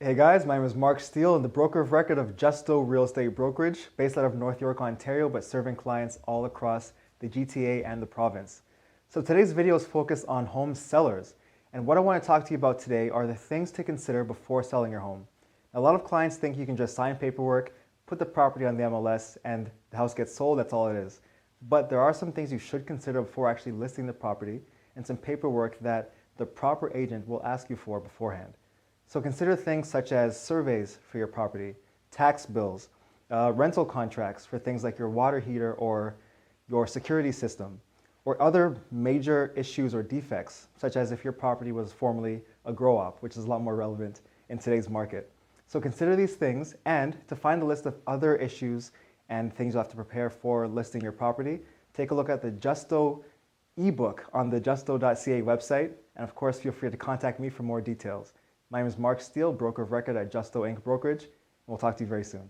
Hey guys, my name is Mark Steele and the broker of record of Justo Real Estate Brokerage, based out of North York, Ontario, but serving clients all across the GTA and the province. So today's video is focused on home sellers. And what I want to talk to you about today are the things to consider before selling your home. A lot of clients think you can just sign paperwork, put the property on the MLS, and the house gets sold, that's all it is. But there are some things you should consider before actually listing the property and some paperwork that the proper agent will ask you for beforehand. So consider things such as surveys for your property, tax bills, rental contracts for things like your water heater or your security system, or other major issues or defects, such as if your property was formerly a grow-op, which is a lot more relevant in today's market. So consider these things, and to find a list of other issues and things you have to prepare for listing your property, take a look at the Justo ebook on the justo.ca website, and of course feel free to contact me for more details. My name is Mark Steele, broker of record at Justo Inc. Brokerage, and we'll talk to you very soon.